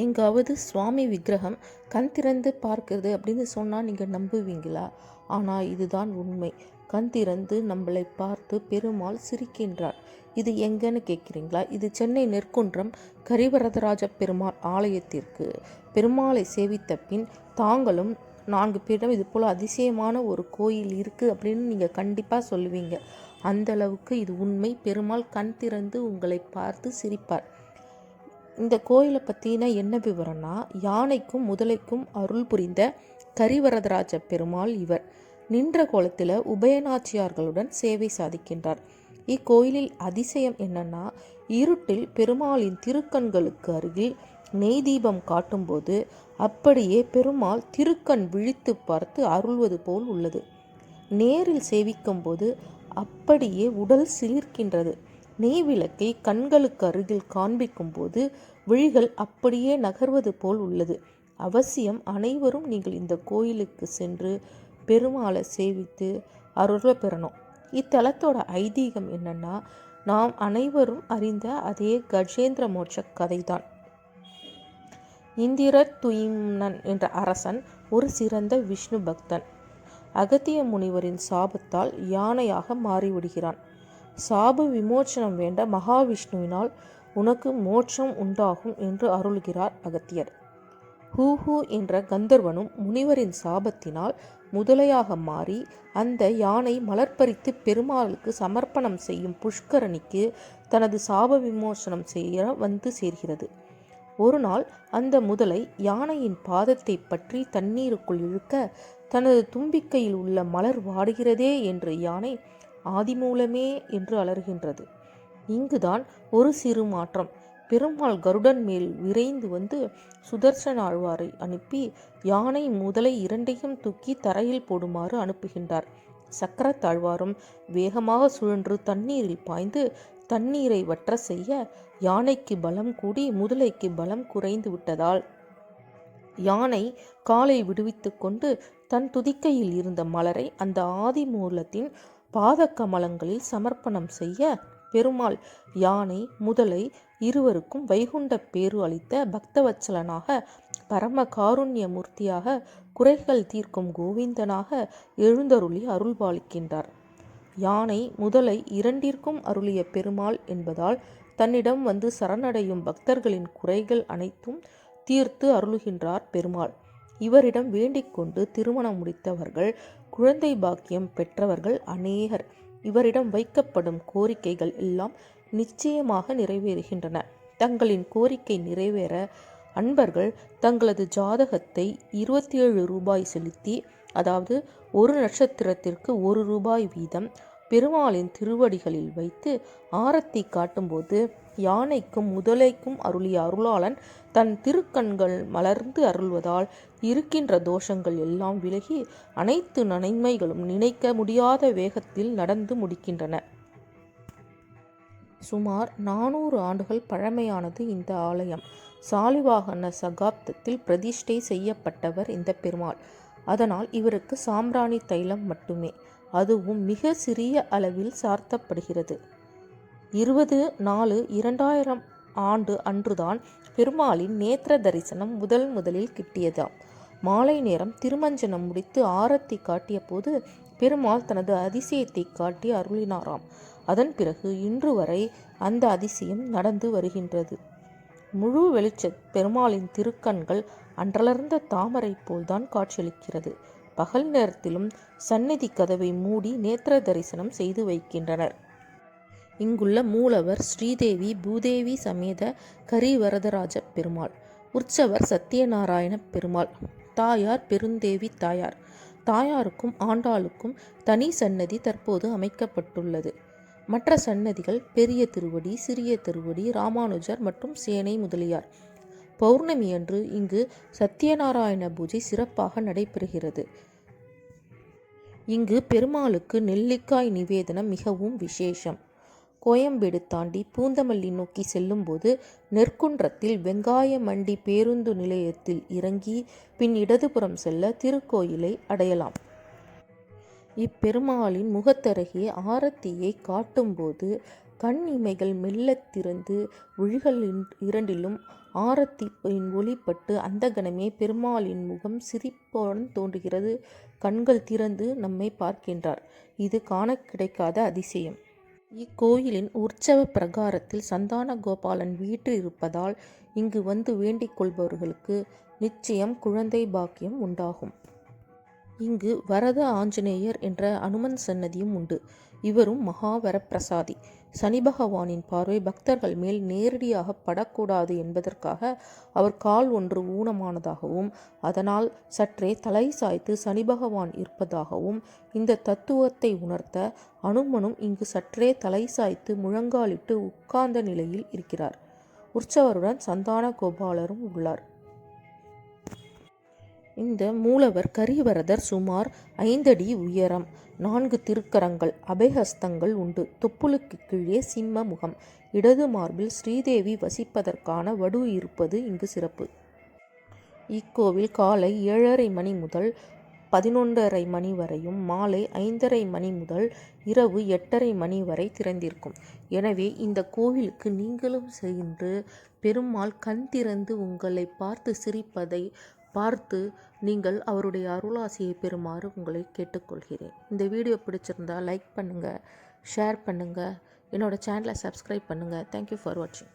எங்காவது சுவாமி விக்கிரகம் கண் திறந்து பார்க்கிறது அப்படின்னு சொன்னால் நீங்கள் நம்புவீங்களா? ஆனால் இதுதான் உண்மை. கண் திறந்து நம்மளை பார்த்து பெருமாள் சிரிக்கின்றார். இது எங்கன்னு கேட்குறீங்களா? இது சென்னை நெற்குன்றம் கரிவரதராஜ பெருமாள் ஆலயத்திற்கு பெருமாளை சேவித்த பின் தாங்களும் 4 பேரிடம் இது போல் அதிசயமான ஒரு கோயில் இருக்குது அப்படின்னு நீங்கள் கண்டிப்பாக சொல்லுவீங்க. அந்தளவுக்கு இது உண்மை. பெருமாள் கண் திறந்து உங்களை பார்த்து சிரிப்பார். இந்த கோயிலை பற்றின என்ன விவரம்னா, யானைக்கும் முதலைக்கும் அருள் புரிந்த கரிவரதராஜ பெருமாள் இவர். நின்ற கோலத்தில் உபயநாச்சியார்களுடன் சேவை சாதிக்கின்றார். இக்கோயிலில் அதிசயம் என்னன்னா, இருட்டில் பெருமாளின் திருக்கண்களுக்கு அருகில் நெய் தீபம் காட்டும்போது அப்படியே பெருமாள் திருக்கண் விழித்து பார்த்து அருள்வது போல் உள்ளது. நேரில் சேவிக்கும் போது அப்படியே உடல் சிலிர்க்கின்றது. நெய் விளக்கை கண்களுக்கு அருகில் காண்பிக்கும் போது விழிகள் அப்படியே நகர்வது போல் உள்ளது. அவசியம் அனைவரும் நீங்கள் இந்த கோயிலுக்கு சென்று பெருமாளை சேவித்து அருளை பெறணும். இத்தலத்தோட ஐதீகம் என்னன்னா, நாம் அனைவரும் அறிந்த அதே கஜேந்திர மோட்ச கதைதான். இந்திரதுயும்னன் என்ற அரசன் ஒரு சிறந்த விஷ்ணு பக்தன். அகத்திய முனிவரின் சாபத்தால் யானையாக மாறிவிடுகிறான். சாப விமோச்சனம் வேண்ட மகாவிஷ்ணுவினால் உனக்கு மோட்சம் உண்டாகும் என்று அருள்கிறார் அகத்தியர். ஹூஹூ என்ற கந்தர்வனும் முனிவரின் சாபத்தினால் முதலையாக மாறி அந்த யானை மலர்பறித்து பெருமாளுக்கு சமர்ப்பணம் செய்யும் புஷ்கரணிக்கு தனது சாப விமோசனம் செய்ய வந்து சேர்கிறது. ஒரு நாள் அந்த முதலை யானையின் பாதத்தை பற்றி தண்ணீருக்குள் இழுக்க தனது தும்பிக்கையில் உள்ள மலர் வாடுகிறதே என்று யானை ஆதிமூலமே என்று அலறுகின்றது. இங்குதான் ஒரு சிறு மாற்றம். பெருமாள் கருடன் மேல் விரைந்து வந்து சுதர்சன ஆழ்வாரை அனுப்பி யானை முதலை இரண்டையும் தூக்கி தரையில் போடுமாறு அனுப்புகின்றார். சக்கரத்தாழ்வாரும் வேகமாக சுழன்று தண்ணீரில் பாய்ந்து தண்ணீரை வற்ற செய்ய யானைக்கு பலம் கூடி முதலைக்கு பலம் குறைந்து விட்டதால் யானை காலை விடுவித்து கொண்டு தன் துதிக்கையில் இருந்த மலரை அந்த ஆதி மூலத்தின் பாத கமலங்களில் சமர்ப்பணம் செய்ய பெருமாள் யானை முதலை இருவருக்கும் வைகுண்ட பேரு அளித்த பக்தவத்சலனாக, பரம காருண்ய மூர்த்தியாக, குறைகள் தீர்க்கும் கோவிந்தனாக எழுந்தருளி அருள்பாலிக்கின்றார். யானை முதலை இரண்டிற்கும் அருளிய பெருமாள் என்பதால் தன்னிடம் வந்து சரணடையும் பக்தர்களின் குறைகள் அனைத்தும் தீர்த்து அருளுகின்றார் பெருமாள். இவரிடம் வேண்டிக் கொண்டு திருமணம் முடித்தவர்கள், குழந்தை பாக்கியம் பெற்றவர்கள் அநேகர். இவரிடம் வைக்கப்படும் கோரிக்கைகள் எல்லாம் நிச்சயமாக நிறைவேறுகின்றன. தங்களின் கோரிக்கை நிறைவேற அன்பர்கள் தங்களது ஜாதகத்தை 27 ரூபாய் செலுத்தி, அதாவது ஒரு நட்சத்திரத்திற்கு 1 ரூபாய் வீதம் பெருமாளின் திருவடிகளில் வைத்து ஆரத்தி காட்டும்போது யானைக்கும் முதலைக்கும் அருளிய அருளாளன் தன் திருக்கண்கள் மலர்ந்து அருள்வதால் இருக்கின்ற தோஷங்கள் எல்லாம் விலகி அனைத்து நன்மைகளும் நினைக்க முடியாத வேகத்தில் நடந்து முடிக்கின்றன. சுமார் 400 ஆண்டுகள் பழமையானது இந்த ஆலயம். சாலிவாகன சகாப்தத்தில் பிரதிஷ்டை செய்யப்பட்டவர் இந்த பெருமாள். அதனால் இவருக்கு சாம்பிராணி தைலம் மட்டுமே, அதுவும் மிக சிறிய அளவில் சார்த்தப்படுகிறது. 20/4/2000 ஆண்டு அன்றுதான் பெருமாளின் நேத்திர தரிசனம் முதலில் கிட்டியதாம். மாலை நேரம் திருமஞ்சனம் முடித்து ஆரத்தி காட்டிய போது பெருமாள் தனது அதிசயத்தை காட்டி அருளினாராம். அதன் பிறகு இன்று வரை அந்த அதிசயம் நடந்து வருகின்றது. முழு வெளிச்ச பெருமாளின் திருக்கண்கள் அன்றலர்ந்த தாமரை போல்தான் காட்சியளிக்கிறது. பகல் நேரத்திலும் சந்நிதி கதவை மூடி நேத்திர தரிசனம் செய்து வைக்கின்றனர். இங்குள்ள மூலவர் ஸ்ரீதேவி பூதேவி சமேத கரிவரதராஜ பெருமாள், உற்சவர் சத்தியநாராயண பெருமாள், தாயார் பெருந்தேவி தாயார். தாயாருக்கும் ஆண்டாளுக்கும் தனி சன்னதி தற்போது அமைக்கப்பட்டுள்ளது. மற்ற சன்னதிகள் பெரிய திருவடி, சிறிய திருவடி, ராமானுஜர் மற்றும் சேனை முதலியார். பௌர்ணமி அன்று இங்கு சத்தியநாராயண பூஜை சிறப்பாக நடைபெறுகிறது. இங்கு பெருமாளுக்கு நெல்லிக்காய் நிவேதனம் மிகவும் விசேஷம். கோயம்பேடு தாண்டி பூந்தமல்லி நோக்கி செல்லும்போது நெற்குன்றத்தில் வெங்காய மண்டி பேருந்து நிலையத்தில் இறங்கி பின் இடதுபுறம் செல்ல திருக்கோயிலை அடையலாம். இப்பெருமாளின் முகத்தருகே ஆரத்தியை காட்டும்போது கண் இமைகள் மெல்லத் திறந்து விழிகள் இரண்டிலும் ஆரத்தியின் ஒளிப்பட்டு அந்த கணமே பெருமாளின் முகம் சிரிப்புடன் தோன்றுகிறது. கண்கள் திறந்து நம்மை பார்க்கின்றார். இது காண கிடைக்காத அதிசயம். இக்கோயிலின் உற்சவ பிரகாரத்தில் சந்தான கோபாலன் வீற்றிருப்பதால் இங்கு வந்து வேண்டிக் கொள்பவர்களுக்கு நிச்சயம் குழந்தை பாக்கியம் உண்டாகும். இங்கு வரத ஆஞ்சநேயர் என்ற அனுமன் சன்னதியும் உண்டு. இவரும் மகா வரப்பிரசாதி. சனி பகவானின் பார்வை பக்தர்கள் மேல் நேரடியாக படக்கூடாது என்பதற்காக அவர் கால் ஒன்று ஊனமானதாகவும் அதனால் சற்றே தலை சாய்த்து சனி பகவான் இருப்பதாகவும் இந்த தத்துவத்தை உணர்த்த அனுமனும் இங்கு சற்றே தலை சாய்த்து முழங்காலிட்டு உட்கார்ந்த நிலையில் இருக்கிறார். உற்சவருடன் சந்தான கோபாலரும் உள்ளார். இந்த மூலவர் கரிவரதர் சுமார் 5 அடி உயரம், 4 திருக்கரங்கள், அபயஹஸ்தங்கள் உண்டு. தொப்புளுக்கு கீழே சிம்ம முகம், இடது மார்பில் ஸ்ரீதேவி வசிப்பதற்கான வடு இருப்பது இங்கு சிறப்பு. இக்கோவில் காலை 7:30 மணி முதல் 11:30 மணி வரையும், மாலை 5:30 மணி முதல் இரவு 8:30 மணி வரை திறந்திருக்கும். எனவே இந்த கோவிலுக்கு நீங்களும் சென்று பெருமாள் கண் திறந்து உங்களை பார்த்து சிரிப்பதை பார்த்து நீங்கள் அவருடைய அருளாசியை பெறுமாறு உங்களை கேட்டுக்கொள்கிறேன். இந்த வீடியோ பிடிச்சிருந்தா லைக் பண்ணுங்கள், ஷேர் பண்ணுங்கள், என்னோட சேனலை சப்ஸ்கிரைப் பண்ணுங்கள். தேங்க்யூ ஃபார் வாட்சிங்.